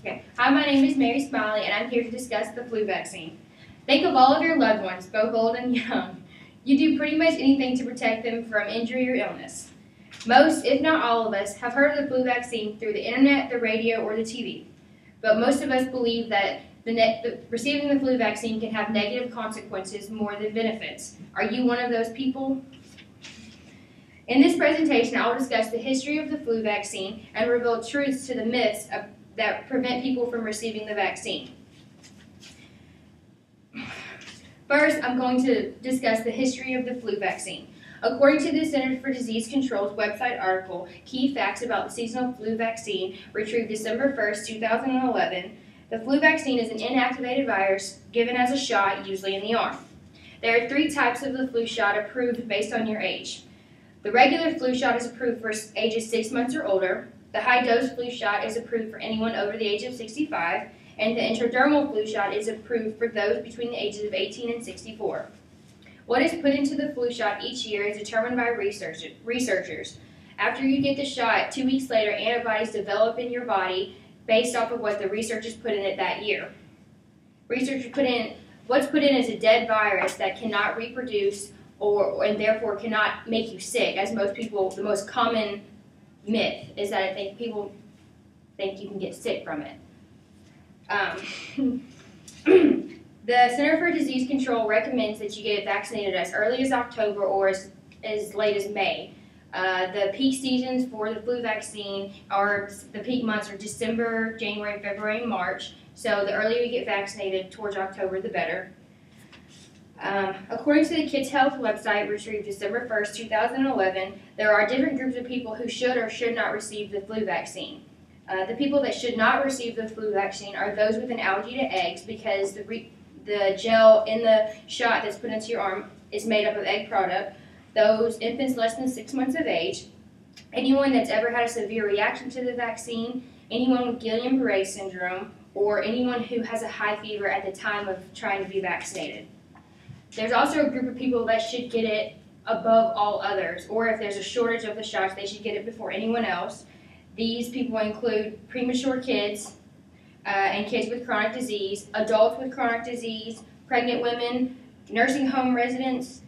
Okay. Hi, my name is Mary Smiley, and I'm here to discuss the flu vaccine. Think of all of your loved ones, both old and young. You do pretty much anything to protect them from injury or illness. Most, if not all of us, have heard of the flu vaccine through the internet, the radio, or the TV. But most of us believe that receiving the flu vaccine can have negative consequences more than benefits. Are you one of those people? In this presentation, I will discuss the history of the flu vaccine and reveal truths to the myths that prevent people from receiving the vaccine. First, I'm going to discuss the history of the flu vaccine. According to the Centers for Disease Control's website article, Key Facts About the Seasonal Flu Vaccine, retrieved December 1st, 2011, the flu vaccine is an inactivated virus given as a shot, usually in the arm. There are 3 types of the flu shot approved based on your age. The regular flu shot is approved for ages 6 months or older. The high-dose flu shot is approved for anyone over the age of 65, and the intradermal flu shot is approved for those between the ages of 18 and 64. What is put into the flu shot each year is determined by researchers. After you get the shot, 2 weeks later, antibodies develop in your body based off of what the researchers put in it that year. What's put in is a dead virus that cannot reproduce and therefore cannot make you sick, as most people, the most common myth is that people think you can get sick from it. The Center for Disease Control recommends that you get vaccinated as early as October or as late as May. The peak seasons for the flu vaccine the peak months are December, January, February, and March. So the earlier you get vaccinated towards October, the better. According to the Kids Health website, retrieved December 1st, 2011, there are different groups of people who should or should not receive the flu vaccine. The people that should not receive the flu vaccine are those with an allergy to eggs, because the gel in the shot that's put into your arm is made up of egg product. Those infants less than 6 months of age, anyone that's ever had a severe reaction to the vaccine, anyone with Guillain-Barré syndrome, or anyone who has a high fever at the time of trying to be vaccinated. There's also a group of people that should get it above all others, or if there's a shortage of the shots, they should get it before anyone else. These people include premature kids and kids with chronic disease, adults with chronic disease, pregnant women, nursing home residents,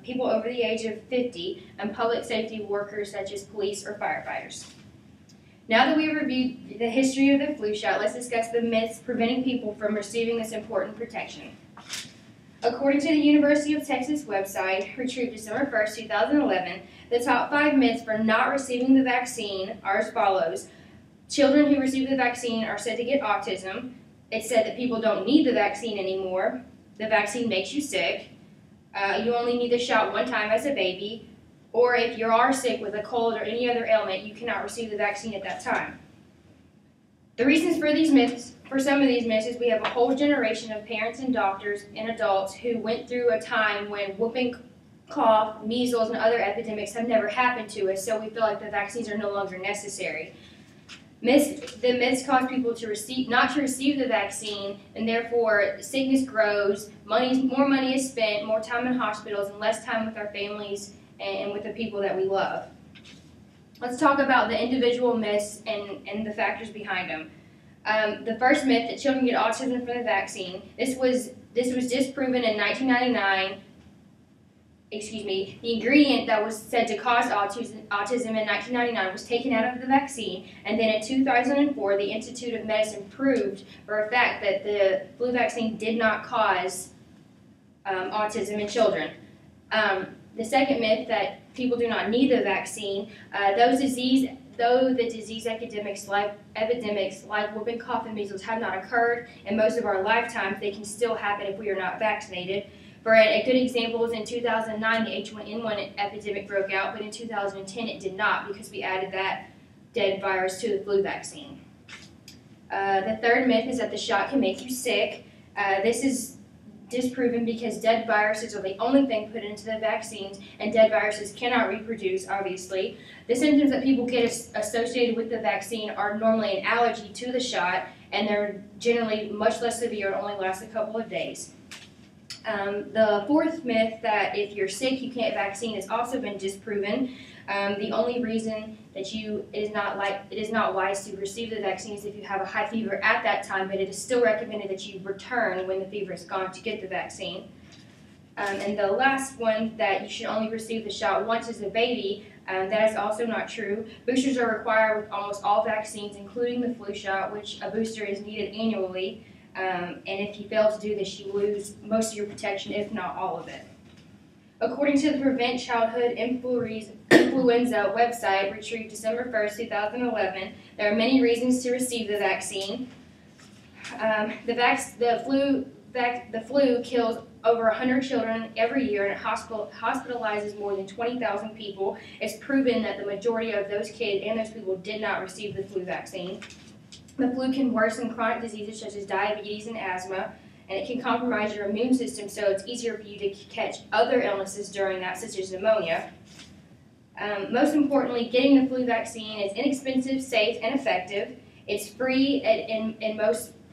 people over the age of 50, and public safety workers such as police or firefighters. Now that we've reviewed the history of the flu shot, let's discuss the myths preventing people from receiving this important protection. According to the University of Texas website, retrieved December 1st, 2011, the top 5 myths for not receiving the vaccine are as follows. Children who receive the vaccine are said to get autism. It's said that people don't need the vaccine anymore. The vaccine makes you sick. You only need the shot 1 time as a baby. Or if you are sick with a cold or any other ailment, you cannot receive the vaccine at that time. The reasons for these myths, for some of these myths, is we have a whole generation of parents and doctors and adults who went through a time when whooping cough, measles, and other epidemics have never happened to us, so we feel like the vaccines are no longer necessary. The myths cause people not to receive the vaccine, and therefore sickness grows, more money is spent, more time in hospitals, and less time with our families and with the people that we love. Let's talk about the individual myths and the factors behind them. The first myth, that children get autism from the vaccine. This was disproven in 1999. The ingredient that was said to cause autism in 1999 was taken out of the vaccine, and then in 2004, the Institute of Medicine proved for a fact that the flu vaccine did not cause autism in children. The second myth, that people do not need the vaccine, though the disease epidemics like whooping cough and measles have not occurred in most of our lifetimes, they can still happen if we are not vaccinated. For a good example is in 2009, the H1N1 epidemic broke out, but in 2010 it did not, because we added that dead virus to the flu vaccine. The third myth is that the shot can make you sick. This is disproven because dead viruses are the only thing put into the vaccines, and dead viruses cannot reproduce, obviously. The symptoms that people get associated with the vaccine are normally an allergy to the shot, and they're generally much less severe and only last a couple of days. The fourth myth, that if you're sick you can't vaccine, has also been disproven. The only reason that it is not wise to receive the vaccines if you have a high fever at that time, but it is still recommended that you return when the fever is gone to get the vaccine. And the last one, that you should only receive the shot once as a baby, that is also not true. Boosters are required with almost all vaccines, including the flu shot, which a booster is needed annually. And if you fail to do this, you lose most of your protection, if not all of it. According to the Prevent Childhood Influenza website, retrieved December 1st, 2011, there are many reasons to receive the vaccine. The flu kills over 100 children every year, and it hospitalizes more than 20,000 people. It's proven that the majority of those kids and those people did not receive the flu vaccine. The flu can worsen chronic diseases such as diabetes and asthma, and it can compromise your immune system, so it's easier for you to catch other illnesses during that, such as pneumonia. Most importantly, getting the flu vaccine is inexpensive, safe, and effective. It's free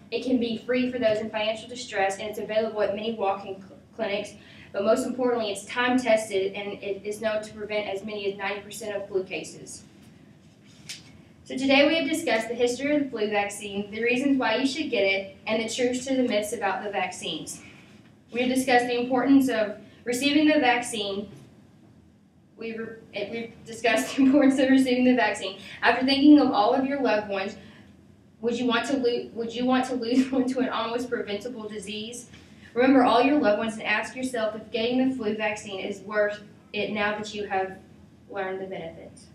it can be free for those in financial distress, and it's available at many walk-in clinics. But most importantly, it's time-tested, and it is known to prevent as many as 90% of flu cases. So today we have discussed the history of the flu vaccine, the reasons why you should get it, and the truths to the myths about the vaccines. We have discussed the importance of receiving the vaccine. We've discussed the importance of receiving the vaccine. After thinking of all of your loved ones, would you want to lose one to an almost preventable disease? Remember all your loved ones and ask yourself if getting the flu vaccine is worth it now that you have learned the benefits.